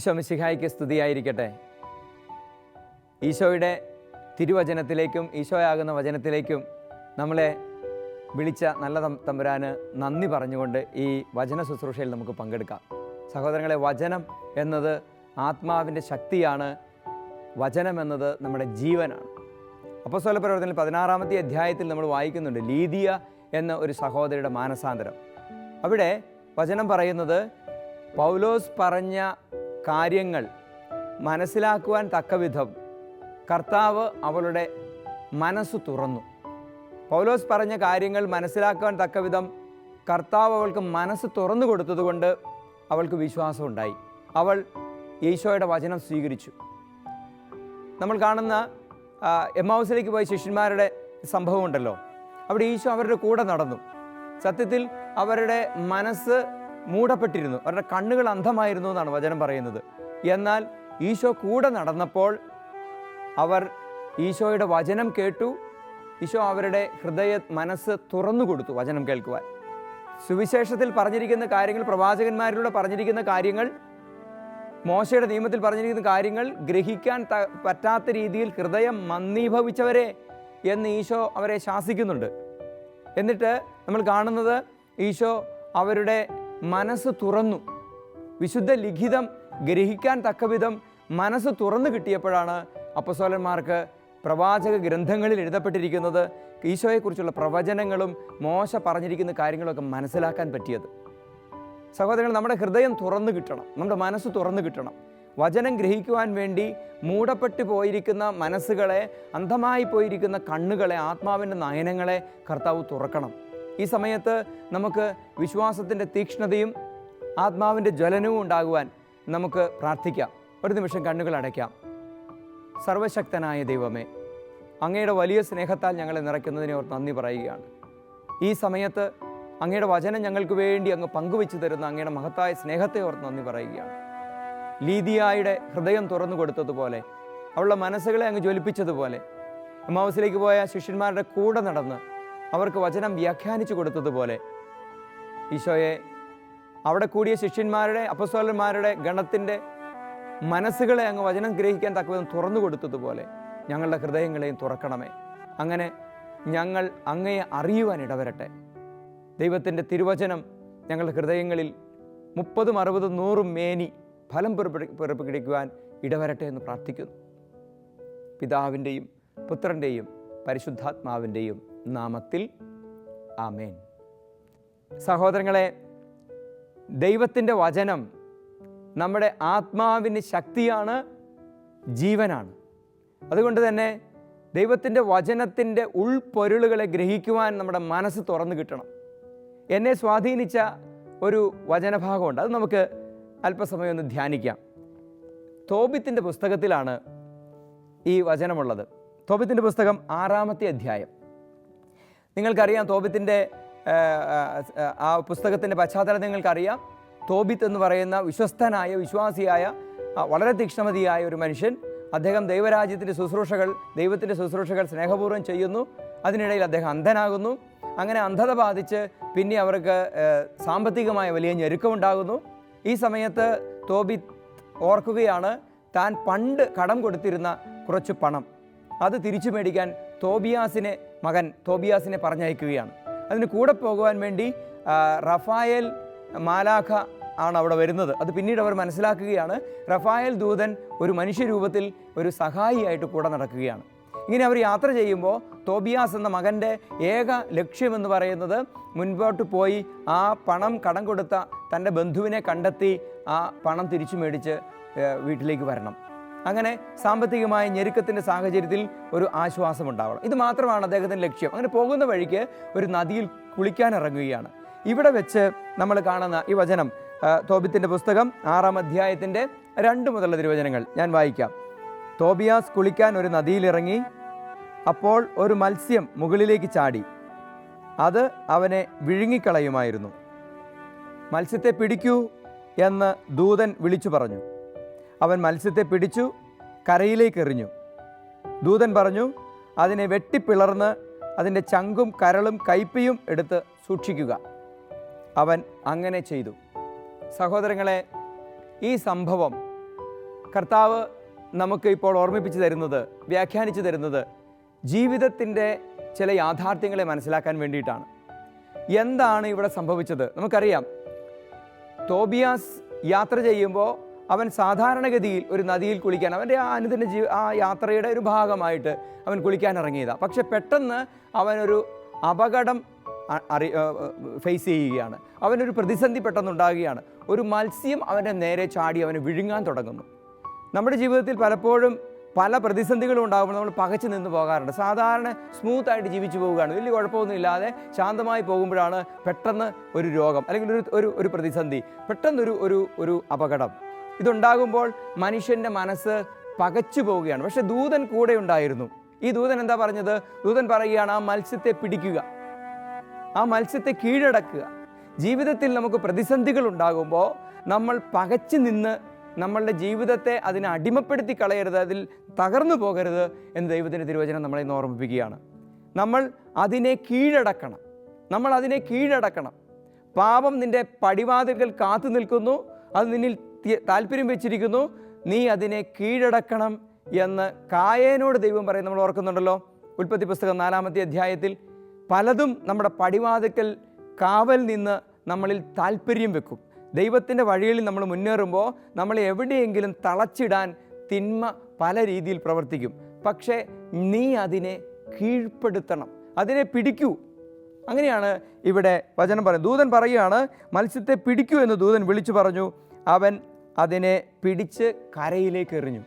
ഈശോ മിശിഹായ്ക്ക് സ്തുതിയായിരിക്കട്ടെ. ഈശോയുടെ തിരുവചനത്തിലേക്കും ഈശോയാകുന്ന വചനത്തിലേക്കും നമ്മളെ വിളിച്ച നല്ല തമ്പുരാന് നന്ദി പറഞ്ഞുകൊണ്ട് ഈ വചന ശുശ്രൂഷയിൽ നമുക്ക് പങ്കെടുക്കാം. സഹോദരങ്ങളെ, വചനം എന്നത് ആത്മാവിൻ്റെ ശക്തിയാണ്. വചനം എന്നത് നമ്മുടെ ജീവനാണ്. അപ്പോസ്തല പ്രവർത്തനത്തിൽ 16-ാമത്തെ അധ്യായത്തിൽ നമ്മൾ വായിക്കുന്നുണ്ട് ലീദിയ എന്ന ഒരു സഹോദരിയുടെ മാനസാന്തരം. അവിടെ വചനം പറയുന്നത് പൗലോസ് പറഞ്ഞ കാര്യങ്ങൾ മനസ്സിലാക്കുവാൻ തക്കവിധം കർത്താവ് അവളുടെ മനസ്സ് തുറന്നു. പൗലോസ് പറഞ്ഞ കാര്യങ്ങൾ മനസ്സിലാക്കുവാൻ തക്കവിധം കർത്താവ് അവൾക്ക് മനസ്സ് തുറന്നു കൊടുത്തതുകൊണ്ട് അവൾക്ക് വിശ്വാസം ഉണ്ടായി. അവൾ ഈശോയുടെ വചനം സ്വീകരിച്ചു. നമ്മൾ കാണുന്ന എമ്മാവുസിലേക്ക് പോയ ശിഷ്യന്മാരുടെ സംഭവം ഉണ്ടല്ലോ. അവിടെ ഈശോ അവരുടെ കൂടെ നടന്നു. സത്യത്തിൽ അവരുടെ മനസ്സ് മൂടപ്പെട്ടിരുന്നു, അവരുടെ കണ്ണുകൾ അന്ധമായിരുന്നു എന്നാണ് വചനം പറയുന്നത്. എന്നാൽ ഈശോ കൂടെ നടന്നപ്പോൾ അവർ ഈശോയുടെ വചനം കേട്ടു. ഈശോ അവരുടെ മനസ്സ് തുറന്നു കൊടുത്തു വചനം കേൾക്കുവാൻ. സുവിശേഷത്തിൽ പറഞ്ഞിരിക്കുന്ന കാര്യങ്ങൾ, പ്രവാചകന്മാരിലൂടെ പറഞ്ഞിരിക്കുന്ന കാര്യങ്ങൾ, മോശയുടെ നിയമത്തിൽ പറഞ്ഞിരിക്കുന്ന കാര്യങ്ങൾ ഗ്രഹിക്കാൻ പറ്റാത്ത രീതിയിൽ ഹൃദയം മന്ദീഭവിച്ചവരെ എന്ന് ഈശോ അവരെ ശാസിക്കുന്നുണ്ട്. എന്നിട്ട് നമ്മൾ കാണുന്നത് ഈശോ അവരുടെ മനസ്സ് തുറന്നു. വിശുദ്ധ ലിഖിതം ഗ്രഹിക്കാൻ തക്കവിധം മനസ്സ് തുറന്നു കിട്ടിയപ്പോഴാണ് അപ്പോസ്തലന്മാർക്ക് പ്രവാചക ഗ്രന്ഥങ്ങളിൽ എഴുതപ്പെട്ടിരിക്കുന്നത് ഈശോയെക്കുറിച്ചുള്ള പ്രവചനങ്ങളും മോശ പറഞ്ഞിരിക്കുന്ന കാര്യങ്ങളൊക്കെ മനസ്സിലാക്കാൻ പറ്റിയത്. സഹോദരങ്ങൾ, നമ്മുടെ ഹൃദയം തുറന്നു കിട്ടണം, നമ്മുടെ മനസ്സ് തുറന്നു കിട്ടണം. വചനം ഗ്രഹിക്കുവാൻ വേണ്ടി മൂടപ്പെട്ടു പോയിരിക്കുന്ന മനസ്സുകളെ, അന്ധമായി പോയിരിക്കുന്ന കണ്ണുകളെ, ആത്മാവിൻ്റെ നയനങ്ങളെ കർത്താവ് തുറക്കണം. ഈ സമയത്ത് നമുക്ക് വിശ്വാസത്തിൻ്റെ തീക്ഷ്ണതയും ആത്മാവിൻ്റെ ജ്വലനവും ഉണ്ടാകുവാൻ നമുക്ക് പ്രാർത്ഥിക്കാം. ഒരു നിമിഷം കണ്ണുകൾ അടയ്ക്കാം. സർവശക്തനായ ദൈവമേ, അങ്ങയുടെ വലിയ സ്നേഹത്താൽ ഞങ്ങളെ നിറയ്ക്കുന്നതിനെ ഓർത്ത് നന്ദി പറയുകയാണ്. ഈ സമയത്ത് അങ്ങയുടെ വചനം ഞങ്ങൾക്ക് വേണ്ടി അങ്ങ് പങ്കുവെച്ചു തരുന്ന അങ്ങയുടെ മഹത്തായ സ്നേഹത്തെ ഓർത്ത് നന്ദി പറയുകയാണ്. ലീദിയായുടെ ഹൃദയം തുറന്നു കൊടുത്തതുപോലെ, അവളുടെ മനസ്സുകളെ അങ്ങ് ജ്വലിപ്പിച്ചതുപോലെ, എമ്മാവുസിലേക്ക് പോയ ശിഷ്യന്മാരുടെ കൂടെ നടന്ന് അവർക്ക് വചനം വ്യാഖ്യാനിച്ചു കൊടുത്തതുപോലെ, ഈശോയെ അവിടെ കൂടിയ ശിഷ്യന്മാരുടെ, അപ്പോസ്തലന്മാരുടെ ഗണത്തിൻ്റെ മനസ്സുകളെ അങ്ങ് വചനം ഗ്രഹിക്കാൻ തക്കവിധം തുറന്നു കൊടുത്തതുപോലെ ഞങ്ങളുടെ ഹൃദയങ്ങളെയും തുറക്കണമേ. അങ്ങനെ ഞങ്ങൾ അങ്ങയെ അറിയുവാൻ ഇടവരട്ടെ. ദൈവത്തിൻ്റെ തിരുവചനം ഞങ്ങളുടെ ഹൃദയങ്ങളിൽ 30, 60, 100 മേനി ഫലം പുറപ്പെടുവിക്കുവാൻ ഇടവരട്ടെ എന്ന് പ്രാർത്ഥിക്കുന്നു. പിതാവിൻ്റെയും പുത്രൻ്റെയും പരിശുദ്ധാത്മാവിൻ്റെയും നാമത്തിൽ ആമേൻ. സഹോദരങ്ങളെ, ദൈവത്തിൻ്റെ വചനം നമ്മുടെ ആത്മാവിന് ശക്തിയാണ്, ജീവനാണ്. അതുകൊണ്ട് തന്നെ ദൈവത്തിൻ്റെ വചനത്തിൻ്റെ ഉൾപ്പൊരുളുകളെ ഗ്രഹിക്കുവാൻ നമ്മുടെ മനസ്സ് തുറന്നു കിട്ടണം. എന്നെ സ്വാധീനിച്ച ഒരു വചനഭാഗമുണ്ട്, അത് നമുക്ക് അല്പസമയം ഒന്ന് ധ്യാനിക്കാം. തോബിത്തിൻ്റെ പുസ്തകത്തിലാണ് ഈ വചനമുള്ളത്. തോബിത്തിൻ്റെ പുസ്തകം 6-ാമത്തെ അധ്യായം. നിങ്ങൾക്കറിയാം, തോബിത്തിൻ്റെ ആ പുസ്തകത്തിൻ്റെ പശ്ചാത്തലം നിങ്ങൾക്കറിയാം. തോബിത്ത് എന്ന് പറയുന്ന വിശ്വസ്തനായ, വിശ്വാസിയായ, വളരെ തീക്ഷ്ണമതിയായ ഒരു മനുഷ്യൻ. അദ്ദേഹം ദൈവത്തിൻ്റെ ശുശ്രൂഷകൾ സ്നേഹപൂർവ്വം ചെയ്യുന്നു. അതിനിടയിൽ അദ്ദേഹം അന്ധനാകുന്നു. അങ്ങനെ അന്ധത ബാധിച്ച് പിന്നെ അവർക്ക് സാമ്പത്തികമായ വലിയ ഞെരുക്കമുണ്ടാകുന്നു. ഈ സമയത്ത് തോബിത്ത് ഓർക്കുകയാണ്, താൻ പണ്ട് കടം കൊടുത്തിരുന്ന കുറച്ച് പണം അത് തിരിച്ചു മേടിക്കാൻ മകൻ തോബിയാസിനെ പറഞ്ഞയക്കുകയാണ്. അതിന് കൂടെ പോകുവാൻ വേണ്ടി റഫായേൽ മാലാഖ ആണ് അവിടെ വരുന്നത്. അത് പിന്നീട് അവർ മനസ്സിലാക്കുകയാണ്. റഫായേൽ ദൂതൻ ഒരു മനുഷ്യരൂപത്തിൽ ഒരു സഹായിയായിട്ട് കൂടെ നടക്കുകയാണ്. ഇങ്ങനെ അവർ യാത്ര ചെയ്യുമ്പോൾ തോബിയാസ് എന്ന മകൻ്റെ ഏക ലക്ഷ്യമെന്ന് പറയുന്നത് മുൻപോട്ട് പോയി ആ പണം കടം കൊടുത്ത തൻ്റെ ബന്ധുവിനെ കണ്ടെത്തി ആ പണം തിരിച്ചു മേടിച്ച് വീട്ടിലേക്ക് വരണം. അങ്ങനെ സാമ്പത്തികമായ ഞെരുക്കത്തിൻ്റെ സാഹചര്യത്തിൽ ഒരു ആശ്വാസം ഉണ്ടാവണം. ഇത് മാത്രമാണ് അദ്ദേഹത്തിൻ്റെ ലക്ഷ്യം. അങ്ങനെ പോകുന്ന വഴിക്ക് ഒരു നദിയിൽ കുളിക്കാൻ ഇറങ്ങുകയാണ്. ഇവിടെ വെച്ച് നമ്മൾ കാണുന്ന ഈ വചനം, തോബിത്തിൻ്റെ പുസ്തകം 6-ാം അധ്യായത്തിൻ്റെ 2 മുതലുള്ള തിരുവചനങ്ങൾ ഞാൻ വായിക്കാം. തോബിയാസ് കുളിക്കാൻ ഒരു നദിയിലിറങ്ങി. അപ്പോൾ ഒരു മത്സ്യം മുകളിലേക്ക് ചാടി, അത് അവനെ വിഴുങ്ങിക്കളയുമായിരുന്നു. മത്സ്യത്തെ പിടിക്കൂ എന്ന് ദൂതൻ വിളിച്ചു പറഞ്ഞു. അവൻ മത്സ്യത്തെ പിടിച്ചു കരയിലേക്ക് എറിഞ്ഞു. ദൂതൻ പറഞ്ഞു, അതിനെ വെട്ടിപ്പിളർന്ന് അതിൻ്റെ ചങ്കും കരളും കൈപ്പയും എടുത്ത് സൂക്ഷിക്കുക. അവൻ അങ്ങനെ ചെയ്തു. സഹോദരങ്ങളെ, ഈ സംഭവം കർത്താവ് നമുക്ക് ഇപ്പോൾ ഓർമ്മിപ്പിച്ച് തരുന്നത്, വ്യാഖ്യാനിച്ചു തരുന്നത് ജീവിതത്തിൻ്റെ ചില യാഥാർത്ഥ്യങ്ങളെ മനസ്സിലാക്കാൻ വേണ്ടിയിട്ടാണ്. എന്താണ് ഇവിടെ സംഭവിച്ചത്? നമുക്കറിയാം, തോബിയാസ് യാത്ര ചെയ്യുമ്പോൾ അവൻ സാധാരണഗതിയിൽ ഒരു നദിയിൽ കുളിക്കാൻ, അവൻ്റെ അനുദിന ആ യാത്രയുടെ ഒരു ഭാഗമായിട്ട് അവൻ കുളിക്കാൻ ഇറങ്ങിയതാണ്. പക്ഷെ പെട്ടെന്ന് അവനൊരു അപകടം ഫേസ് ചെയ്യുകയാണ്. അവനൊരു പ്രതിസന്ധി പെട്ടെന്നുണ്ടാകുകയാണ്. ഒരു മത്സ്യം അവൻ്റെ നേരെ ചാടി അവനെ വിഴുങ്ങാൻ തുടങ്ങുന്നു. നമ്മുടെ ജീവിതത്തിൽ പലപ്പോഴും പല പ്രതിസന്ധികളും ഉണ്ടാകുമ്പോൾ നമ്മൾ പകച്ചു നിന്ന് പോകാറുണ്ട്. സാധാരണ സ്മൂത്തായിട്ട് ജീവിച്ചു പോവുകയാണ്, വലിയ കുഴപ്പമൊന്നും ഇല്ലാതെ ശാന്തമായി പോകുമ്പോഴാണ് പെട്ടെന്ന് ഒരു രോഗം അല്ലെങ്കിൽ ഒരു പ്രതിസന്ധി, പെട്ടെന്നൊരു ഒരു ഒരു അപകടം. ഇതുണ്ടാകുമ്പോൾ മനുഷ്യൻ്റെ മനസ്സ് പകച്ചു പോവുകയാണ്. പക്ഷെ ദൂതൻ കൂടെ ഉണ്ടായിരുന്നു. ഈ ദൂതൻ എന്താ പറഞ്ഞത്? ദൂതൻ പറയുകയാണ്, ആ മത്സ്യത്തെ പിടിക്കുക, ആ മത്സ്യത്തെ കീഴടക്കുക. ജീവിതത്തിൽ നമുക്ക് പ്രതിസന്ധികൾ ഉണ്ടാകുമ്പോൾ നമ്മൾ പകച്ചു നിന്ന് നമ്മളുടെ ജീവിതത്തെ അതിനെ അടിമപ്പെടുത്തി കളയരുത്, അതിൽ തകർന്നു പോകരുത് എന്ന് ദൈവത്തിൻ്റെ തിരുവചനം നമ്മളെ ഇന്ന് ഓർമ്മിപ്പിക്കുകയാണ്. നമ്മൾ അതിനെ കീഴടക്കണം, നമ്മൾ അതിനെ കീഴടക്കണം. പാപം നിൻ്റെ പടിവാതിൽക്കൽ കാത്തു നിൽക്കുന്നു, അത് നിന്നിൽ താല്പര്യം വെച്ചിരിക്കുന്നു, നീ അതിനെ കീഴടക്കണം എന്ന് കായേനോട് ദൈവം പറയും. നമ്മൾ ഓർക്കുന്നുണ്ടല്ലോ, ഉൽപ്പത്തി പുസ്തകം 4-ാമത്തെ അധ്യായത്തിൽ. പലതും നമ്മുടെ പടിവാതിൽക്കൽ കാവൽ നിന്ന് നമ്മളിൽ താല്പര്യം വെക്കും. ദൈവത്തിൻ്റെ വഴികളിൽ നമ്മൾ മുന്നേറുമ്പോൾ നമ്മളെ എവിടെയെങ്കിലും തളച്ചിടാൻ തിന്മ പല രീതിയിൽ പ്രവർത്തിക്കും. പക്ഷേ നീ അതിനെ കീഴ്പ്പെടുത്തണം, അതിനെ പിടിക്കൂ. അങ്ങനെയാണ് ഇവിടെ വചനം പറയുന്നത്. ദൂതൻ പറയുകയാണ്, മത്സ്യത്തെ പിടിക്കൂ എന്ന് ദൂതൻ വിളിച്ചു പറഞ്ഞു. അവൻ അതിനെ പിടിച്ച് കരയിലേക്ക് എറിഞ്ഞു.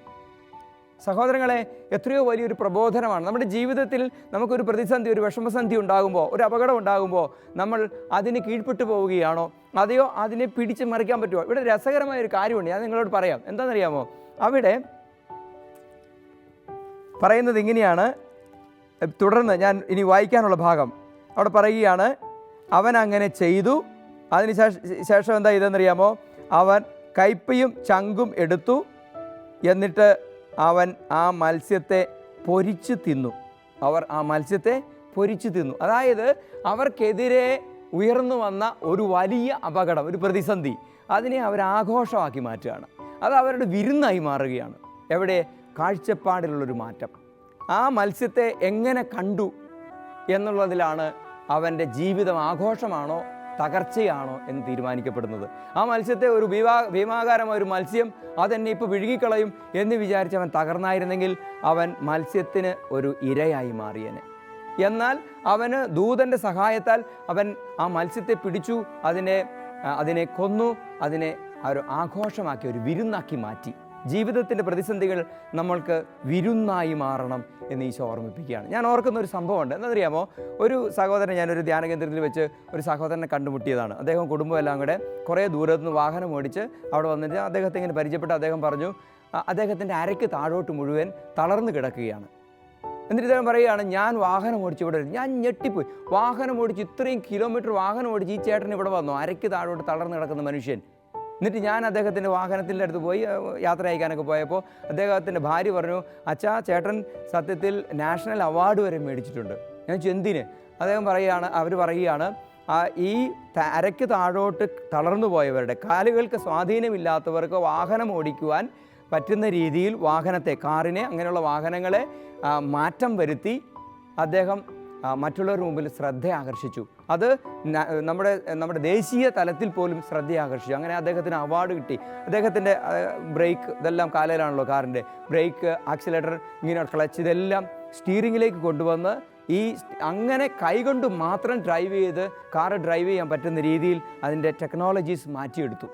സഹോദരങ്ങളെ, എത്രയോ വലിയൊരു പ്രബോധനമാണ്. നമ്മുടെ ജീവിതത്തിൽ നമുക്കൊരു പ്രതിസന്ധി, ഒരു വിഷമസന്ധി ഉണ്ടാകുമ്പോൾ, ഒരു അപകടം ഉണ്ടാകുമ്പോൾ നമ്മൾ അതിന് കീഴ്പ്പെട്ടു പോവുകയാണോ, അതെയോ അതിനെ പിടിച്ച് മറിക്കാൻ പറ്റുമോ? ഇവിടെ രസകരമായ ഒരു കാര്യമുണ്ട്, ഞാൻ നിങ്ങളോട് പറയാം. എന്താണെന്നറിയാമോ? അവിടെ പറയുന്നത് ഇങ്ങനെയാണ്. തുടർന്ന് ഞാൻ ഇനി വായിക്കാനുള്ള ഭാഗം അവിടെ പറയുകയാണ്, അവൻ അങ്ങനെ ചെയ്തു. അതിന് ശേഷം എന്താ ഇതെന്നറിയാമോ? അവൻ കയ്പയും ചങ്കും എടുത്തു, എന്നിട്ട് അവൻ ആ മത്സ്യത്തെ പൊരിച്ചു തിന്നു. അവർ ആ മത്സ്യത്തെ പൊരിച്ചു തിന്നു. അതായത് അവർക്കെതിരെ ഉയർന്നു വന്ന ഒരു വലിയ അപകടം, ഒരു പ്രതിസന്ധി, അതിനെ അവർ ആഘോഷമാക്കി മാറ്റുകയാണ്. അത് അവരുടെ വിരുന്നായി മാറുകയാണ്. എവിടെ? കാഴ്ചപ്പാടിലുള്ളൊരു മാറ്റം. ആ മത്സ്യത്തെ എങ്ങനെ കണ്ടു എന്നുള്ളതിലാണ് അവൻ്റെ ജീവിതം ആഘോഷമാണോ തകർച്ചയാണോ എന്ന് തീരുമാനിക്കപ്പെടുന്നത്. ആ മത്സ്യത്തെ ഒരു ഭീമാകാരമായ ഒരു മത്സ്യം അതെന്നെ ഇപ്പോൾ വിഴുങ്ങിക്കളയും എന്ന് വിചാരിച്ച് അവൻ തകർന്നായിരുന്നെങ്കിൽ അവൻ മത്സ്യത്തിന് ഒരു ഇരയായി മാറിയേനെ. എന്നാൽ അവന് ദൂതൻ്റെ സഹായത്താൽ അവൻ ആ മത്സ്യത്തെ പിടിച്ചു, അതിനെ കൊന്നു, അതിനെ ഒരു ആഘോഷമാക്കി, ഒരു വിരുന്നാക്കി മാറ്റി. ജീവിതത്തിൻ്റെ പ്രതിസന്ധികൾ നമ്മൾക്ക് വിരുന്നായി മാറണം എന്ന് ഈശോ ഓർമ്മിപ്പിക്കുകയാണ്. ഞാൻ ഓർക്കുന്ന ഒരു സംഭവമുണ്ട്. എന്നറിയാമോ? ഒരു സഹോദരൻ, ഞാനൊരു ധ്യാന കേന്ദ്രത്തിൽ വെച്ച് ഒരു സഹോദരനെ കണ്ടുമുട്ടിയതാണ്. അദ്ദേഹം കുടുംബം എല്ലാം കൂടെ കുറേ ദൂരത്തു നിന്ന് വാഹനം ഓടിച്ച് അവിടെ വന്നിട്ട് അദ്ദേഹത്തെ ഇങ്ങനെ പരിചയപ്പെട്ട് അദ്ദേഹം പറഞ്ഞു, അദ്ദേഹത്തിൻ്റെ അരയ്ക്ക് താഴോട്ട് മുഴുവൻ തളർന്നു കിടക്കുകയാണ്. എന്നിട്ട് ഇദ്ദേഹം പറയുകയാണ്, ഞാൻ വാഹനം ഓടിച്ച് ഇവിടെ വരും. ഞാൻ ഞെട്ടിപ്പോയി. വാഹനം ഓടിച്ച് ഇത്രയും കിലോമീറ്റർ വാഹനം ഓടിച്ച് ഈ ചേട്ടൻ ഇവിടെ വന്നു, അരയ്ക്ക് താഴോട്ട് തളർന്നു കിടക്കുന്ന മനുഷ്യൻ. എന്നിട്ട് ഞാൻ അദ്ദേഹത്തിൻ്റെ വാഹനത്തിൻ്റെ അടുത്ത് പോയി യാത്ര അയക്കാനൊക്കെ പോയപ്പോൾ അദ്ദേഹത്തിൻ്റെ ഭാര്യ പറഞ്ഞു, അച്ഛാ, ചേട്ടൻ സത്യത്തിൽ നാഷണൽ അവാർഡ് വരെ മേടിച്ചിട്ടുണ്ട്. ഞാൻ ചോദിച്ചു, എന്തിന്? അവർ പറയുകയാണ്, ഈ അരയ്ക്ക് താഴോട്ട് തളർന്നു പോയവരുടെ, കാലുകൾക്ക് സ്വാധീനമില്ലാത്തവർക്ക് വാഹനം ഓടിക്കുവാൻ പറ്റുന്ന രീതിയിൽ വാഹനത്തെ, കാറിനെ, അങ്ങനെയുള്ള വാഹനങ്ങളെ മാറ്റം വരുത്തി അദ്ദേഹം മറ്റുള്ളവരുടെ മുമ്പിൽ ശ്രദ്ധ ആകർഷിച്ചു. അത് നമ്മുടെ ദേശീയ തലത്തിൽ പോലും ശ്രദ്ധ ആകർഷിച്ചു. അങ്ങനെ അദ്ദേഹത്തിന് അവാർഡ് കിട്ടി. അദ്ദേഹത്തിൻ്റെ ബ്രേക്ക്, ഇതെല്ലാം കാലയിലാണല്ലോ കാറിൻ്റെ ബ്രേക്ക്, ആക്സിലേറ്റർ, ഇങ്ങനെ ക്ലച്ച്, ഇതെല്ലാം സ്റ്റീറിങ്ങിലേക്ക് കൊണ്ടുവന്ന് അങ്ങനെ കൈകൊണ്ട് മാത്രം കാറ് ഡ്രൈവ് ചെയ്യാൻ പറ്റുന്ന രീതിയിൽ അതിൻ്റെ ടെക്നോളജീസ് മാറ്റിയെടുത്തു.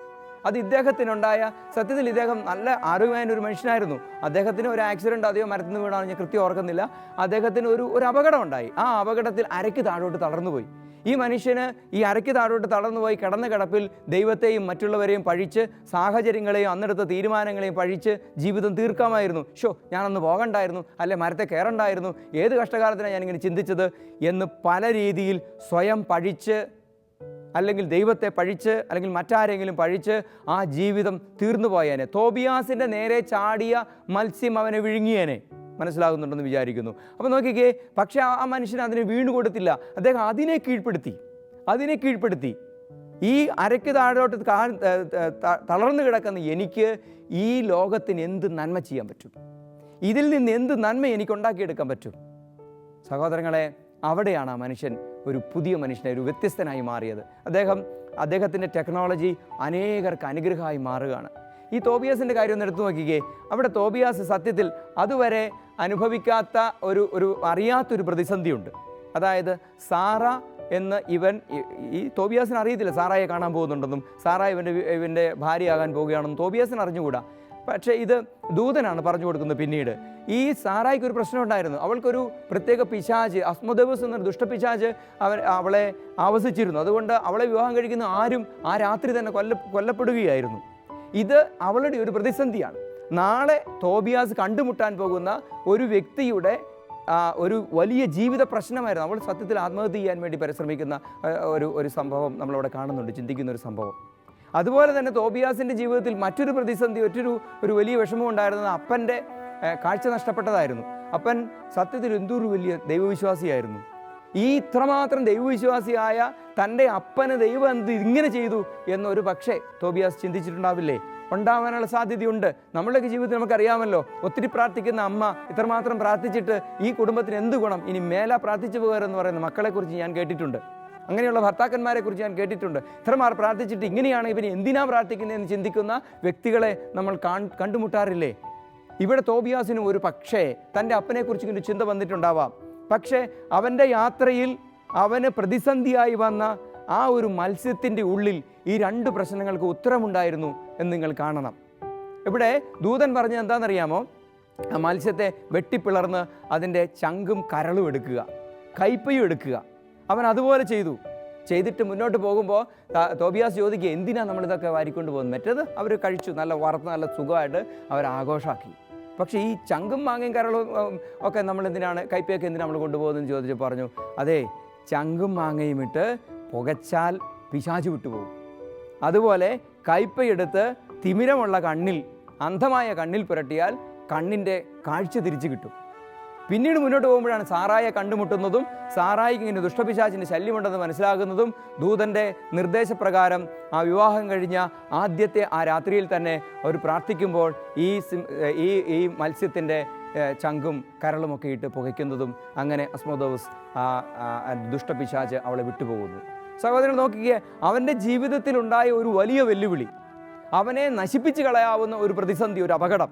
അത് ഇദ്ദേഹത്തിനുണ്ടായ, സത്യത്തിൽ ഇദ്ദേഹം നല്ല ആരോഗ്യമായ ഒരു മനുഷ്യനായിരുന്നു. അദ്ദേഹത്തിന് ഒരു ആക്സിഡൻറ്റ്, അതെയോ മരത്തിൽ നിന്ന് വീണാണ്, ഞാൻ കൃത്യം ഓർക്കുന്നില്ല. അദ്ദേഹത്തിന് ഒരു അപകടം ഉണ്ടായി. ആ അപകടത്തിൽ അരയ്ക്ക് താഴോട്ട് തളർന്നുപോയി. ഈ മനുഷ്യന് ഈ അരയ്ക്ക് താഴോട്ട് തളർന്നുപോയി കിടന്ന കിടപ്പിൽ ദൈവത്തെയും മറ്റുള്ളവരെയും പഴിച്ച്, സാഹചര്യങ്ങളെയും അന്നെടുത്ത തീരുമാനങ്ങളെയും പഴിച്ച് ജീവിതം തീർക്കാമായിരുന്നു. ഞാനൊന്ന് പോകണ്ടായിരുന്നു, അല്ലെ മരത്തെ കയറണ്ടായിരുന്നു, ഏത് കഷ്ടകാലത്തിനാണ് ഞാനിങ്ങനെ ചിന്തിച്ചത് എന്ന് പല രീതിയിൽ സ്വയം പഴിച്ച്, അല്ലെങ്കിൽ ദൈവത്തെ പഴിച്ച്, അല്ലെങ്കിൽ മറ്റാരെങ്കിലും പഴിച്ച് ആ ജീവിതം തീർന്നു പോയേനെ. തോബിയാസിൻ്റെ നേരെ ചാടിയ മത്സ്യം അവനെ വിഴുങ്ങിയേനെ. മനസ്സിലാകുന്നുണ്ടെന്ന് വിചാരിക്കുന്നു. അപ്പോൾ നോക്കിക്കേ, പക്ഷേ ആ മനുഷ്യൻ അതിനെ വീണുകൊടുത്തില്ല. അദ്ദേഹം അതിനെ കീഴ്പ്പെടുത്തി. ഈ അരയ്ക്ക് താഴോട്ട് തളർന്നു കിടക്കുന്ന എനിക്ക് ഈ ലോകത്തിന് എന്ത് നന്മ ചെയ്യാൻ പറ്റും? ഇതിൽ നിന്ന് എന്ത് നന്മ എനിക്ക് ഉണ്ടാക്കിയെടുക്കാൻ പറ്റും? സഹോദരങ്ങളെ, അവിടെയാണ് ആ മനുഷ്യൻ ഒരു പുതിയ മനുഷ്യനെ, ഒരു വ്യത്യസ്തനായി മാറിയത്. അദ്ദേഹത്തിൻ്റെ ടെക്നോളജി അനേകർക്ക് അനുഗ്രഹമായി മാറുകയാണ്. ഈ തോബിയാസിൻ്റെ കാര്യം ഒന്ന് എടുത്തു നോക്കിക്കേ. അവിടെ തോബിയാസ് സത്യത്തിൽ അതുവരെ അനുഭവിക്കാത്ത ഒരു അറിയാത്തൊരു പ്രതിസന്ധിയുണ്ട്. അതായത് സാറ എന്ന് ഈ തോബിയാസിന് അറിയത്തില്ല സാറായെ കാണാൻ പോകുന്നുണ്ടെന്നും സാറ ഇവൻ്റെ ഭാര്യയാകാൻ പോവുകയാണെന്നും തോബിയാസിന് അറിഞ്ഞുകൂടാ. പക്ഷേ ഇത് ദൂതനാണ് പറഞ്ഞു കൊടുക്കുന്നത്. പിന്നീട് ഈ സാറായിക്ക് ഒരു പ്രശ്നം ഉണ്ടായിരുന്നു. അവൾക്കൊരു പ്രത്യേക പിശാച്, അസ്മോദേവസ് എന്നൊരു ദുഷ്ടപിശാച് അവളെ ആവസിച്ചിരുന്നു. അതുകൊണ്ട് അവളെ വിവാഹം കഴിക്കുന്ന ആരും ആ രാത്രി തന്നെ കൊല്ലപ്പെടുകയായിരുന്നു. ഇത് അവളുടെ ഒരു പ്രതിസന്ധിയാണ്. നാളെ തോബിയാസ് കണ്ടുമുട്ടാൻ പോകുന്ന ഒരു വ്യക്തിയുടെ ഒരു വലിയ ജീവിത പ്രശ്നമായിരുന്നു. അവൾ സത്യത്തിൽ ആത്മഹത്യ ചെയ്യാൻ വേണ്ടി പരിശ്രമിക്കുന്ന ഒരു സംഭവം നമ്മളവിടെ കാണുന്നുണ്ട്, ചിന്തിക്കുന്ന ഒരു സംഭവം. അതുപോലെ തന്നെ തോബിയാസിൻ്റെ ജീവിതത്തിൽ മറ്റൊരു പ്രതിസന്ധി, ഒരു വലിയ വിഷമം ഉണ്ടായിരുന്നത് അപ്പൻ്റെ കാഴ്ച നഷ്ടപ്പെട്ടതായിരുന്നു. അപ്പൻ സത്യത്തിൽ എന്തൊരു വലിയ ദൈവവിശ്വാസിയായിരുന്നു. ഈ ഇത്രമാത്രം ദൈവവിശ്വാസിയായ തൻ്റെ അപ്പന് ദൈവം ഇങ്ങനെ ചെയ്തു എന്നൊരു പക്ഷേ തോബിയാസ് ചിന്തിച്ചിട്ടുണ്ടാവില്ലേ? ഉണ്ടാവാനുള്ള സാധ്യതയുണ്ട്. നമ്മുടെയൊക്കെ ജീവിതത്തിൽ നമുക്കറിയാമല്ലോ, ഒത്തിരി പ്രാർത്ഥിക്കുന്ന അമ്മ ഇത്രമാത്രം പ്രാർത്ഥിച്ചിട്ട് ഈ കുടുംബത്തിന് എന്ത് ഗുണം, ഇനി മേല പ്രാർത്ഥിച്ചു പോകാരെന്ന് പറയുന്ന മക്കളെക്കുറിച്ച് ഞാൻ കേട്ടിട്ടുണ്ട്. അങ്ങനെയുള്ള ഭർത്താക്കന്മാരെ കുറിച്ച് ഞാൻ കേട്ടിട്ടുണ്ട്. ഇത്രമാർ പ്രാർത്ഥിച്ചിട്ട് ഇങ്ങനെയാണ് ഇവന് എന്തിനാ പ്രാർത്ഥിക്കുന്നതെന്ന് ചിന്തിക്കുന്ന വ്യക്തികളെ നമ്മൾ കണ്ടുമുട്ടാറില്ലേ? ഇവിടെ തോബിയാസിനും ഒരു പക്ഷേ തൻ്റെ അപ്പനെക്കുറിച്ച് ഒരു ചിന്ത വന്നിട്ടുണ്ടാവാം. പക്ഷേ അവൻ്റെ യാത്രയിൽ അവന് പ്രതിസന്ധിയായി വന്ന ആ ഒരു മത്സ്യത്തിൻ്റെ ഉള്ളിൽ ഈ രണ്ട് പ്രശ്നങ്ങൾക്ക് ഉത്തരമുണ്ടായിരുന്നു എന്ന് നിങ്ങൾ കാണണം. ഇവിടെ ദൂതൻ പറഞ്ഞത് എന്താണെന്നറിയാമോ? ആ മത്സ്യത്തെ വെട്ടിപ്പിളർന്ന് അതിൻ്റെ ചങ്കും കരളും എടുക്കുക, കൈപ്പയും എടുക്കുക. അവൻ അതുപോലെ ചെയ്തിട്ട് മുന്നോട്ട് പോകുമ്പോൾ തോബിയാസ് ചോദിക്കുക, എന്തിനാണ് നമ്മളിതൊക്കെ വാരിക്കൊണ്ട് പോകുന്നത്? മറ്റേത് അവർ കഴിച്ചു, നല്ല വറുത്ത് നല്ല സുഖമായിട്ട് അവർ ആഘോഷമാക്കി. പക്ഷേ ഈ ചങ്കും മാങ്ങയും കരളും ഒക്കെ നമ്മളെന്തിനാണ്, കൈപ്പയൊക്കെ എന്തിനാണ് നമ്മൾ കൊണ്ടുപോകുന്നതെന്ന് ചോദിച്ചു. പറഞ്ഞു, അതെ, ചങ്കും മാങ്ങയും ഇട്ട് പുകച്ചാൽ പിശാച് വിട്ടുപോകും. അതുപോലെ കൈപ്പയെടുത്ത് തിമിരമുള്ള കണ്ണിൽ, അന്ധമായ കണ്ണിൽ പുരട്ടിയാൽ കണ്ണിൻ്റെ കാഴ്ച തിരിച്ചു കിട്ടും. പിന്നീട് മുന്നോട്ട് പോകുമ്പോഴാണ് സാറായെ കണ്ടുമുട്ടുന്നതും സാറായിക്ക് ഇങ്ങനെ ദുഷ്ടപിശാചിൻ്റെ ശല്യമുണ്ടെന്ന് മനസ്സിലാകുന്നതും. ദൂതൻ്റെ നിർദ്ദേശപ്രകാരം ആ വിവാഹം കഴിഞ്ഞ ആദ്യത്തെ ആ രാത്രിയിൽ തന്നെ അവർ പ്രാർത്ഥിക്കുമ്പോൾ ഈ മത്സ്യത്തിൻ്റെ ചങ്കും കരളുമൊക്കെ ഇട്ട് പുകയ്ക്കുന്നതും അങ്ങനെ അസ്മോദേവസ് ദുഷ്ടപിശാച് അവളെ വിട്ടുപോകുന്നു. സഹോദരൻ നോക്കിക്കേ, അവൻ്റെ ജീവിതത്തിലുണ്ടായ ഒരു വലിയ വെല്ലുവിളി, അവനെ നശിപ്പിച്ച് കളയാവുന്ന ഒരു പ്രതിസന്ധി, ഒരു അപകടം,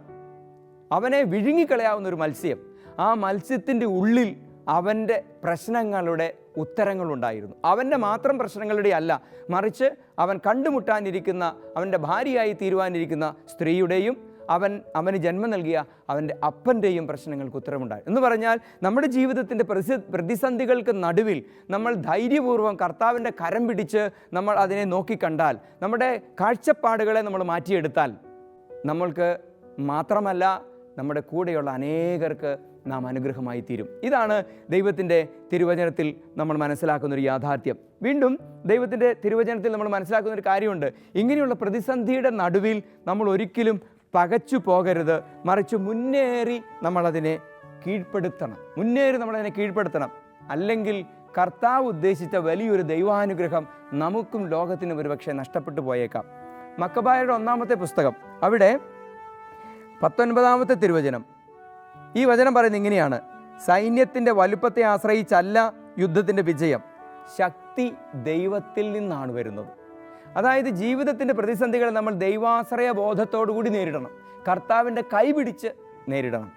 അവനെ വിഴുങ്ങിക്കളയാവുന്ന ഒരു മത്സ്യം. ആ മത്സ്യത്തിൻ്റെ ഉള്ളിൽ അവൻ്റെ പ്രശ്നങ്ങളുടെ ഉത്തരങ്ങളുണ്ടായിരുന്നു. അവൻ്റെ മാത്രം പ്രശ്നങ്ങളുടെ അല്ല, മറിച്ച് അവൻ കണ്ടുമുട്ടാനിരിക്കുന്ന, അവൻ്റെ ഭാര്യയായി തീരുവാനിരിക്കുന്ന സ്ത്രീയുടെയും അവന് ജന്മം നൽകിയ അവൻ്റെ അപ്പൻ്റെയും പ്രശ്നങ്ങൾക്ക് ഉത്തരമുണ്ടായി എന്ന് പറഞ്ഞാൽ, നമ്മുടെ ജീവിതത്തിൻ്റെ പ്രതിസന്ധികൾക്ക് നടുവിൽ നമ്മൾ ധൈര്യപൂർവ്വം കർത്താവിൻ്റെ കരം പിടിച്ച് നമ്മൾ അതിനെ നോക്കിക്കണ്ടാൽ, നമ്മുടെ കാഴ്ചപ്പാടുകളെ നമ്മൾ മാറ്റിയെടുത്താൽ, നമ്മൾക്ക് മാത്രമല്ല നമ്മുടെ കൂടെയുള്ള അനേകർക്ക് നാം അനുഗ്രഹമായി തീരും. ഇതാണ് ദൈവത്തിൻ്റെ തിരുവചനത്തിൽ നമ്മൾ മനസ്സിലാക്കുന്നൊരു യാഥാർത്ഥ്യം. വീണ്ടും ദൈവത്തിൻ്റെ തിരുവചനത്തിൽ നമ്മൾ മനസ്സിലാക്കുന്നൊരു കാര്യമുണ്ട്. ഇങ്ങനെയുള്ള പ്രതിസന്ധിയുടെ നടുവിൽ നമ്മൾ ഒരിക്കലും പകച്ചു പോകരുത്, മറിച്ച് മുന്നേറി നമ്മളതിനെ കീഴ്പ്പെടുത്തണം. അല്ലെങ്കിൽ കർത്താവ് ഉദ്ദേശിച്ച വലിയൊരു ദൈവാനുഗ്രഹം നമുക്കും ലോകത്തിനും ഒരുപക്ഷെ നഷ്ടപ്പെട്ടു പോയേക്കാം. മക്കബായരുടെ 1-ാമത്തെ പുസ്തകം, അവിടെ 19-ാമത്തെ തിരുവചനം, ഈ വചനം പറയുന്നത് ഇങ്ങനെയാണ്: സൈന്യത്തിൻ്റെ വലുപ്പത്തെ ആശ്രയിച്ചല്ല യുദ്ധത്തിൻ്റെ വിജയം, ശക്തി ദൈവത്തിൽ നിന്നാണ് വരുന്നത്. അതായത് ജീവിതത്തിൻ്റെ പ്രതിസന്ധികളെ നമ്മൾ ദൈവാശ്രയ ബോധത്തോടു കൂടി നേരിടണം, കർത്താവിൻ്റെ കൈപിടിച്ച് നേരിടണം.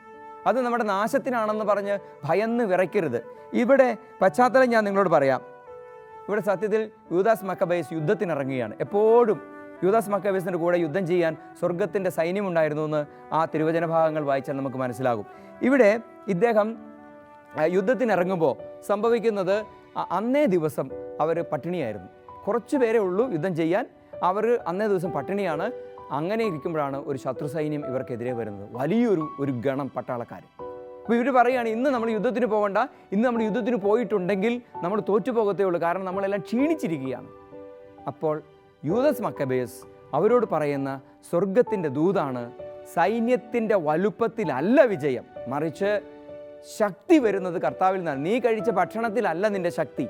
അത് നമ്മുടെ നാശത്തിനാണെന്ന് പറഞ്ഞ് ഭയന്ന് വിറയ്ക്കരുത്. ഇവിടെ പശ്ചാത്തലം ഞാൻ നിങ്ങളോട് പറയാം. ഇവിടെ സത്യത്തിൽ യൂദാസ് മക്കബേസ് യുദ്ധത്തിനിറങ്ങുകയാണ്. എപ്പോഴും യൂദാസ് മക്കബേസിൻ്റെ കൂടെ യുദ്ധം ചെയ്യാൻ സ്വർഗത്തിൻ്റെ സൈന്യമുണ്ടായിരുന്നു എന്ന് ആ തിരുവചന ഭാഗങ്ങൾ വായിച്ചാൽ നമുക്ക് മനസ്സിലാകും. ഇവിടെ ഇദ്ദേഹം യുദ്ധത്തിനിറങ്ങുമ്പോൾ സംഭവിക്കുന്നത്, അന്നേ ദിവസം അവർ പട്ടിണിയായിരുന്നു. കുറച്ച് പേരേ ഉള്ളൂ യുദ്ധം ചെയ്യാൻ, അവർ അന്നേ ദിവസം പട്ടിണിയാണ്. അങ്ങനെ ഇരിക്കുമ്പോഴാണ് ഒരു ശത്രു സൈന്യം ഇവർക്കെതിരെ വരുന്നത്, വലിയൊരു ഗണം പട്ടാളക്കാർ. അപ്പോൾ ഇവർ പറയുകയാണ്, ഇന്ന് നമ്മൾ യുദ്ധത്തിന് പോകണ്ട, ഇന്ന് നമ്മൾ യുദ്ധത്തിന് പോയിട്ടുണ്ടെങ്കിൽ നമ്മൾ തോറ്റുപോകത്തേ ഉള്ളൂ, കാരണം നമ്മളെല്ലാം ക്ഷീണിച്ചിരിക്കുകയാണ്. അപ്പോൾ യൂദാസ് മക്കബേസ് അവരോട് പറയുന്ന സ്വർഗത്തിൻ്റെ ദൂതാണ്, സൈന്യത്തിൻ്റെ വലുപ്പത്തിലല്ല വിജയം, മറിച്ച് ശക്തി വരുന്നത് കർത്താവിൽ നിന്നാണ്. നീ കഴിച്ച ഭക്ഷണത്തിലല്ല നിൻ്റെ ശക്തി,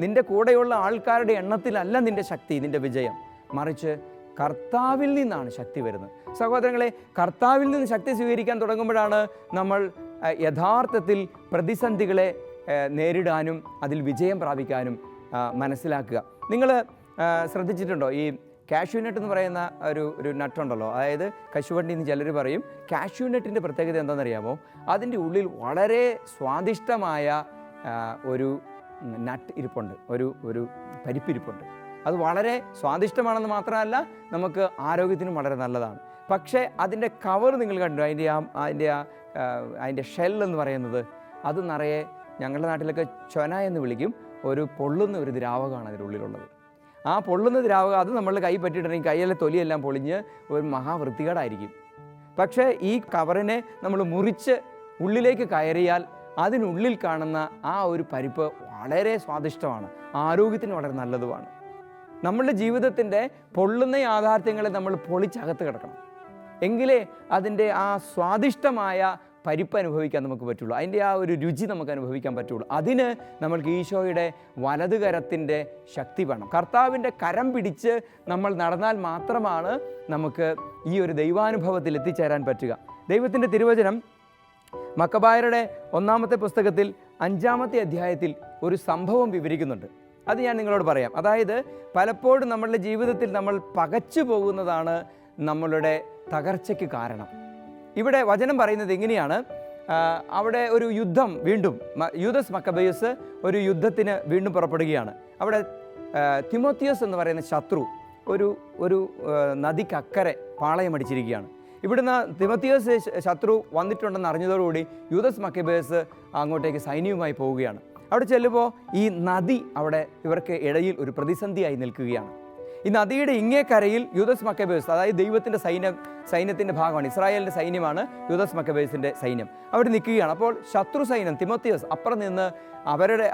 നിൻ്റെ കൂടെയുള്ള ആൾക്കാരുടെ എണ്ണത്തിലല്ല നിൻ്റെ ശക്തി, നിൻ്റെ വിജയം, മറിച്ച് കർത്താവിൽ നിന്നാണ് ശക്തി വരുന്നത്. സഹോദരങ്ങളെ, കർത്താവിൽ നിന്ന് ശക്തി സ്വീകരിക്കാൻ തുടങ്ങുമ്പോഴാണ് നമ്മൾ യഥാർത്ഥത്തിൽ പ്രതിസന്ധികളെ നേരിടാനും അതിൽ വിജയം പ്രാപിക്കാനും മനസ്സിലാക്കുക. നിങ്ങൾ ശ്രദ്ധിച്ചിട്ടുണ്ടോ, ഈ കാഷ്യൂ നട്ട് എന്ന് പറയുന്ന ഒരു നട്ടുണ്ടല്ലോ, അതായത് കശുവണ്ടി എന്ന് ചിലർ പറയും. കാഷ്യൂ നട്ടിൻ്റെ പ്രത്യേകത എന്താണെന്നറിയാമോ? അതിൻ്റെ ഉള്ളിൽ വളരെ സ്വാദിഷ്ടമായ ഒരു നട്ട് ഇരിപ്പുണ്ട്, ഒരു പരിപ്പിരിപ്പുണ്ട്. അത് വളരെ സ്വാദിഷ്ടമാണെന്ന് മാത്രമല്ല, നമുക്ക് ആരോഗ്യത്തിനും വളരെ നല്ലതാണ്. പക്ഷേ അതിൻ്റെ കവർ നിങ്ങൾ കണ്ടു, അതിൻ്റെ ഷെല്ലെന്ന് പറയുന്നത് അത് നിറയെ, ഞങ്ങളുടെ നാട്ടിലൊക്കെ ചൊന എന്ന് വിളിക്കും, ഒരു പൊള്ളുന്ന ഒരു ദ്രാവകമാണ് അതിൻ്റെ ഉള്ളിലുള്ളത്. ആ പൊള്ളുന്ന ദ്രാവകം അത് നമ്മൾ കൈ പറ്റിയിട്ടുണ്ടെങ്കിൽ കൈയിലെ തൊലിയെല്ലാം പൊളിഞ്ഞ് ഒരു മഹാവൃത്തികേടായിരിക്കും. പക്ഷേ ഈ കവറിനെ നമ്മൾ മുറിച്ച് ഉള്ളിലേക്ക് കയറിയാൽ അതിനുള്ളിൽ കാണുന്ന ആ ഒരു പരിപ്പ് വളരെ സ്വാദിഷ്ടമാണ്, ആരോഗ്യത്തിന് വളരെ നല്ലതുമാണ്. നമ്മളുടെ ജീവിതത്തിൻ്റെ പൊള്ളുന്ന യാഥാർത്ഥ്യങ്ങളെ നമ്മൾ പൊളിച്ചകത്ത് കിടക്കണം, എങ്കിലേ അതിൻ്റെ ആ സ്വാദിഷ്ടമായ പരിപ്പ് അനുഭവിക്കാൻ നമുക്ക് പറ്റുള്ളൂ, അതിൻ്റെ ആ ഒരു രുചി നമുക്ക് അനുഭവിക്കാൻ പറ്റുള്ളൂ. അതിന് നമ്മൾക്ക് ഈശോയുടെ വലതുകരത്തിൻ്റെ ശക്തി വേണം. കർത്താവിൻ്റെ കരം പിടിച്ച് നമ്മൾ നടന്നാൽ മാത്രമാണ് നമുക്ക് ഈ ഒരു ദൈവാനുഭവത്തിൽ എത്തിച്ചേരാൻ പറ്റുക. ദൈവത്തിൻ്റെ തിരുവചനം മക്കബായരുടെ 1-ാമത്തെ പുസ്തകത്തിൽ 5-ാമത്തെ അധ്യായത്തിൽ ഒരു സംഭവം വിവരിക്കുന്നുണ്ട്. അത് ഞാൻ നിങ്ങളോട് പറയാം. അതായത് പലപ്പോഴും നമ്മളുടെ ജീവിതത്തിൽ നമ്മൾ പകച്ചു പോകുന്നതാണ് നമ്മളുടെ തകർച്ചയ്ക്ക് കാരണം. ഇവിടെ വചനം പറയുന്നത് എങ്ങനെയാണ്? അവിടെ ഒരു യുദ്ധം വീണ്ടും, യൂദസ് മക്കബേയസ് ഒരു യുദ്ധത്തിന് വീണ്ടും പുറപ്പെടുകയാണ്. അവിടെ തിമോത്തിയോസ് എന്ന് പറയുന്ന ശത്രു ഒരു നദിക്കക്കരെ പാളയമടിച്ചിരിക്കുകയാണ്. ഇവിടുന്ന് തിമോത്തിയോസ് ശത്രു വന്നിട്ടുണ്ടെന്ന് അറിഞ്ഞതോടുകൂടി യൂദസ് മക്കബേയസ് അങ്ങോട്ടേക്ക് സൈന്യവുമായി പോവുകയാണ്. അവിടെ ചെല്ലുമ്പോൾ ഈ നദി അവിടെ ഇവർക്ക് ഇടയിൽ ഒരു പ്രതിസന്ധിയായി നിൽക്കുകയാണ്. ഈ നദിയുടെ ഇങ്ങേക്കരയിൽ യൂദസ് മക്കബേയസ്, അതായത് ദൈവത്തിൻ്റെ സൈന്യത്തിൻ്റെ ഭാഗമാണ്, ഇസ്രായേലിൻ്റെ സൈന്യമാണ് യൂദസ് മക്കബേയസിൻ്റെ സൈന്യം, അവിടെ നിൽക്കുകയാണ്. അപ്പോൾ ശത്രു സൈന്യം തിമോത്തിയോസ് അപ്പുറം നിന്ന്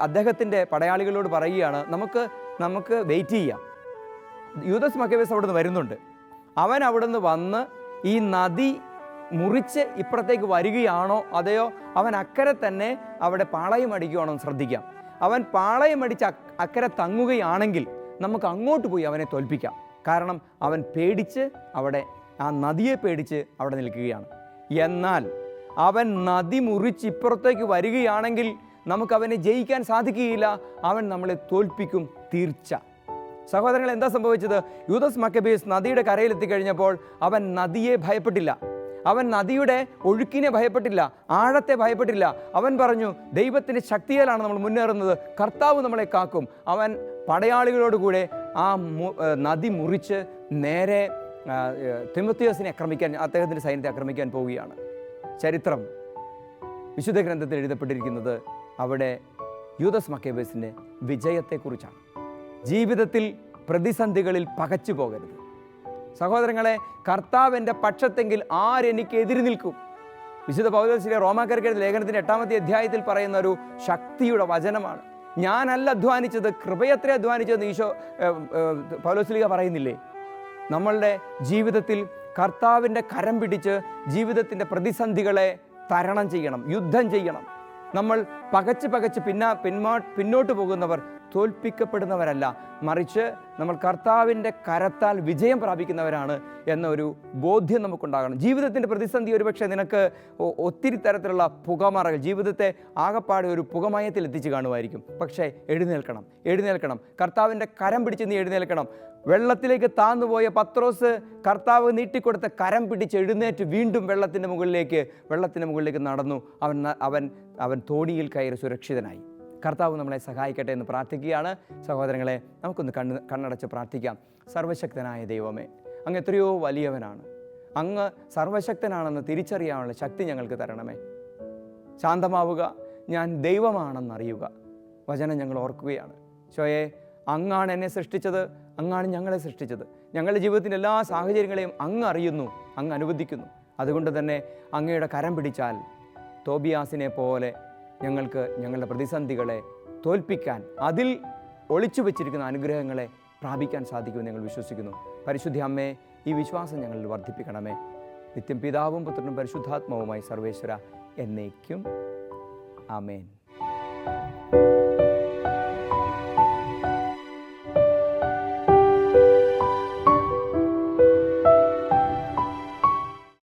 അദ്ദേഹത്തിൻ്റെ പടയാളികളോട് പറയുകയാണ്, നമുക്ക് വെയിറ്റ് ചെയ്യാം. യൂദസ് മക്കബേയസ് അവിടെ നിന്ന് വരുന്നുണ്ട്. അവൻ അവിടെ നിന്ന് വന്ന് ഈ നദി മുറിച്ച് ഇപ്പുറത്തേക്ക് വരികയാണോ അതെയോ അവൻ അക്കരെ തന്നെ അവിടെ പാളയം അടിക്കുകയാണോ എന്ന് ശ്രദ്ധിക്കാം. അവൻ പാളയം അടിച്ച് അക്കരെ തങ്ങുകയാണെങ്കിൽ നമുക്ക് അങ്ങോട്ട് പോയി അവനെ തോൽപ്പിക്കാം. കാരണം അവൻ പേടിച്ച് അവിടെ, ആ നദിയെ പേടിച്ച് അവിടെ നിൽക്കുകയാണ്. എന്നാൽ അവൻ നദി മുറിച്ച് ഇപ്പുറത്തേക്ക് വരികയാണെങ്കിൽ നമുക്ക് അവനെ ജയിക്കാൻ സാധിക്കുകയില്ല, അവൻ നമ്മളെ തോൽപ്പിക്കും തീർച്ച. സഹോദരങ്ങൾ, എന്താ സംഭവിച്ചത്? യൂദസ് മക്കബേയസ് നദിയുടെ കരയിലെത്തിക്കഴിഞ്ഞപ്പോൾ അവൻ നദിയെ ഭയപ്പെട്ടില്ല, അവൻ നദിയുടെ ഒഴുക്കിനെ ഭയപ്പെട്ടില്ല, ആഴത്തെ ഭയപ്പെട്ടില്ല. അവൻ പറഞ്ഞു, ദൈവത്തിൻ്റെ ശക്തിയാലാണ് നമ്മൾ മുന്നേറുന്നത്, കർത്താവ് നമ്മളെ കാക്കും. അവൻ പടയാളികളോടുകൂടെ ആ നദി മുറിച്ച് നേരെ തിമോത്തിയോസിനെ ആക്രമിക്കാൻ, അദ്ദേഹത്തിൻ്റെ സൈന്യത്തെ ആക്രമിക്കാൻ പോവുകയാണ്. ചരിത്രം വിശുദ്ധ ഗ്രന്ഥത്തിൽ എഴുതപ്പെട്ടിരിക്കുന്നത് അവിടെ യൂദസ് മക്കബേയസിൻ്റെ വിജയത്തെക്കുറിച്ചാണ്. ജീവിതത്തിൽ പ്രതിസന്ധികളിൽ പകച്ചു പോകരുത് സഹോദരങ്ങളെ. കർത്താവിൻ്റെ പക്ഷത്തെങ്കിൽ ആരെനിക്ക് എതിര് നിൽക്കും? വിശുദ്ധ പൗലോസ് റോമാക്കാർക്ക് എഴുതിയ ലേഖനത്തിൻ്റെ 8-ാമത്തെ അധ്യായത്തിൽ പറയുന്ന ഒരു ശക്തിയുടെ വചനമാണ്. ഞാനല്ല അധ്വാനിച്ചത്, കൃപയത്രേ അധ്വാനിച്ചതെന്ന് ഈശോ പൗലോസ് പറയുന്നില്ലേ? നമ്മളുടെ ജീവിതത്തിൽ കർത്താവിൻ്റെ കരം പിടിച്ച് ജീവിതത്തിൻ്റെ പ്രതിസന്ധികളെ തരണം ചെയ്യണം, യുദ്ധം ചെയ്യണം. നമ്മൾ പകച്ച് പിന്നോട്ട് പോകുന്നവർ തോൽപ്പിക്കപ്പെടുന്നവരല്ല, മറിച്ച് നമ്മൾ കർത്താവിൻ്റെ കരത്താൽ വിജയം പ്രാപിക്കുന്നവരാണ് എന്നൊരു ബോധ്യം നമുക്കുണ്ടാകണം. ജീവിതത്തിൻ്റെ പ്രതിസന്ധി ഒരുപക്ഷെ നിനക്ക് ഒത്തിരി തരത്തിലുള്ള പുകമറകൾ, ജീവിതത്തെ ആകപ്പാടെ ഒരു പുകമയത്തിൽ എത്തിച്ച് കാണുമായിരിക്കും. പക്ഷേ എഴുന്നേൽക്കണം. കർത്താവിൻ്റെ കരം പിടിച്ച് നീ എഴുന്നേൽക്കണം. വെള്ളത്തിലേക്ക് താന്നുപോയ പത്രോസ് കർത്താവ് നീട്ടിക്കൊടുത്ത കരം പിടിച്ച് എഴുന്നേറ്റ് വീണ്ടും വെള്ളത്തിൻ്റെ മുകളിലേക്ക് നടന്നു. അവൻ തോണിയിൽ കയറി സുരക്ഷിതനായി. കർത്താവ് നമ്മളെ സഹായിക്കട്ടെ എന്ന് പ്രാർത്ഥിക്കുകയാണ്. സഹോദരങ്ങളെ, നമുക്കൊന്ന് കണ്ണടച്ച് പ്രാർത്ഥിക്കാം. സർവശക്തനായ ദൈവമേ, അങ്ങ് എത്രയോ വലിയവനാണ്, അങ്ങ് സർവശക്തനാണെന്ന് തിരിച്ചറിയാനുള്ള ശക്തി ഞങ്ങൾക്ക് തരണമേ. ശാന്തമാവുക, ഞാൻ ദൈവമാണെന്നറിയുക. വചനം ഞങ്ങൾ ഓർക്കുകയാണ്. ഈശോയെ, അങ്ങാണ് എന്നെ സൃഷ്ടിച്ചത്, അങ്ങാണ് ഞങ്ങളെ സൃഷ്ടിച്ചത്. ഞങ്ങളുടെ ജീവിതത്തിൻ്റെ എല്ലാ സാഹചര്യങ്ങളെയും അങ്ങ് അറിയുന്നു, അങ്ങ് അനുവദിക്കുന്നു. അതുകൊണ്ട് തന്നെ അങ്ങയുടെ കരം പിടിച്ചാൽ തോബിയാസിനെ പോലെ ഞങ്ങൾക്ക് ഞങ്ങളുടെ പ്രതിസന്ധികളെ തോൽപ്പിക്കാൻ, അതിൽ ഒളിച്ചു വച്ചിരിക്കുന്ന അനുഗ്രഹങ്ങളെ പ്രാപിക്കാൻ സാധിക്കുമെന്ന് ഞങ്ങൾ വിശ്വസിക്കുന്നു. പരിശുദ്ധ അമ്മേ, ഈ വിശ്വാസം ഞങ്ങളിൽ വർദ്ധിപ്പിക്കണമേ. നിത്യം പിതാവും പുത്രനും പരിശുദ്ധാത്മാവുമായി സർവേശ്വര എന്നേക്കും. ആമേൻ.